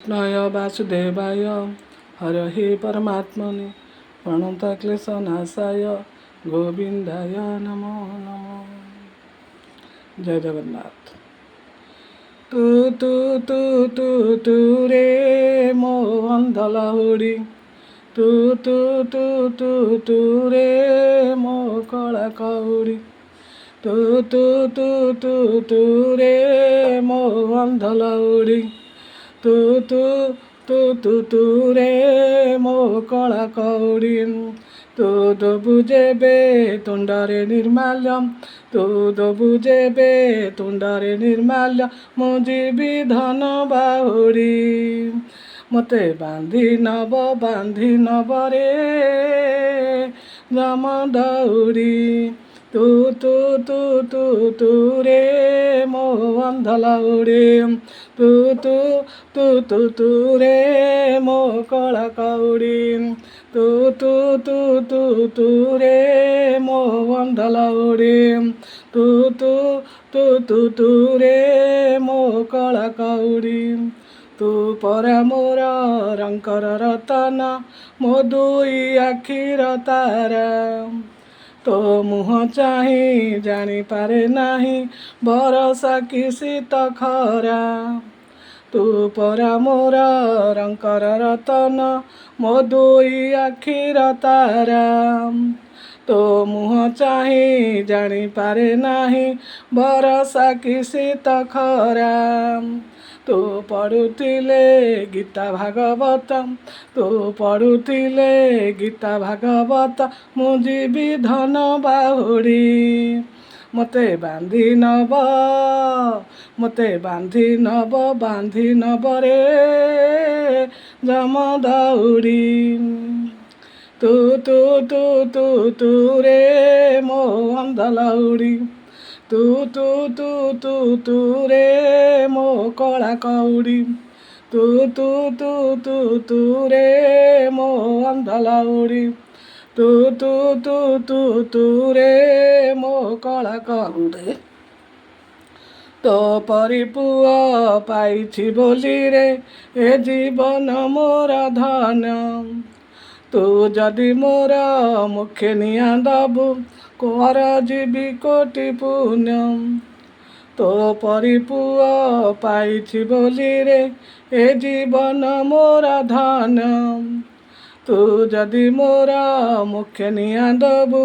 कृष्णाय वासुदेवाय हरहे परमात्मने प्रणतक्लेशनाशाय गोविंदाय नमो नमो। जय जगन्नाथ। तू तू तू तू तू रे मो अंधलाहुड़ी, तू तू तू तू तू रे मो कला कौड़ी, तू तू तू तू तू रे मो अंधलाहुड़ी, तू तू तू तू तू रे मो कला कौड़ी। तू दबु जेबे तुंडारे निर्माल्यम, तू दबु जेबे तुंडारे निर्माल्य, मो जीवी धन बाहुड़ी। मते बांधी नब रे जम दौड़ी, तू तू तू तू तू रे मो अंधलाउड़ी, तू तू तू तू तू रे मो कला कौड़ी, तू तू तू तू तू रे मो अंधलाउड़ी, तू तू तू तू तू रे मो कला कौड़ी। तू परा मोर रंकर रतन, मो दुई आखिर तारा, तो मुह चाही जानी पारे नाही भरोसा कि शीत खरा। तू परा मोर रंकर रतन, मो दुई आखिर तारा, तो मुह चाही जानी पारे नाही भरोसा कि शीत खरा। तू पढ़ुथिले गीता भागवत, तू पढ़ुथिले गीता भागवत, मु जीवी धन बाहुड़ी। मते बांधी नब, मते बांधी नब रे जम दौड़ी, तू तू तू तू तू रे मो अंधलाउड़ी, तू तू तू तू तू रे मो कला कौड़ी, तू तू तू तू तू रे मो अंधलाउड़ी, तू तू तू तू तू रे मो कला कौड़ी। तो परिपुआ पाइछि बोली रे ए जीवन मोर धन, तू जदि मोर मुखे निया दबु कर जीवी कोटि पुण्य। तो परिपुआ पाइछि बोली रे ए जीवन मोर धन, तू जदि मोर मुखे निया दबु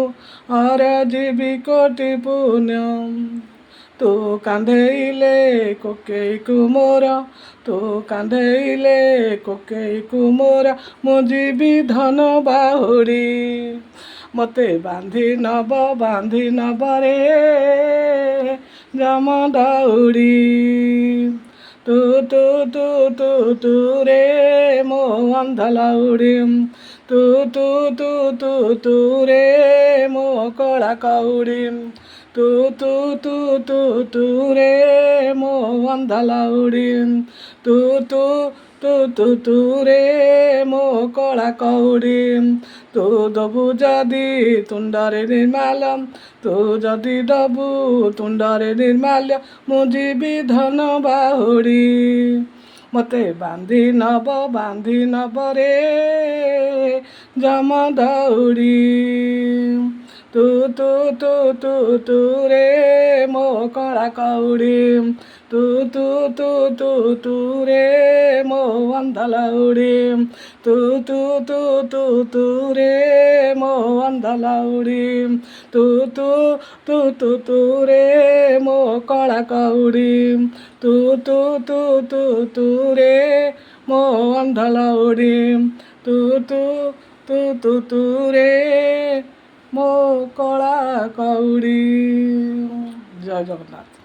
और जीवी कोटि पुण्य। तू कांधेइले कोकेईकु मोर, तू कांधेइले कोकेईकु मोर, मो जीवी धन बाहुड़ी। मते बांधी नब रे जम दौड़ी, तू तू तू तू तू रे मो अंधलाउड़ी, तू तू तू तू तू रे मो कला कौड़ी, तू तू तू तू तू रे मो अंधलाउड़ी, तू तू तू तू तू रे मो कला कौड़ी। तू दबु जदि तुंडारे निर्माल्यम, तू जदि दबु तुंडारे निर्माल्य, मु जीवी धन बाहुड़ी। मते बांधी नब रे जम दौड़ी, तू तू तू तू तू रे मो कला कौड़ी, तू तू तू तू तू रे मो अंधलाउड़ी, तू तू तू तू तू रे मो अंधलाउड़ी, तू तू तू तू तू रे मो कला कौड़ी, तू तू तू तू तू रे मो अंधलाउड़ी, तू तू तू तू तू रे मो कला कौड़ी। जय जगन्नाथ।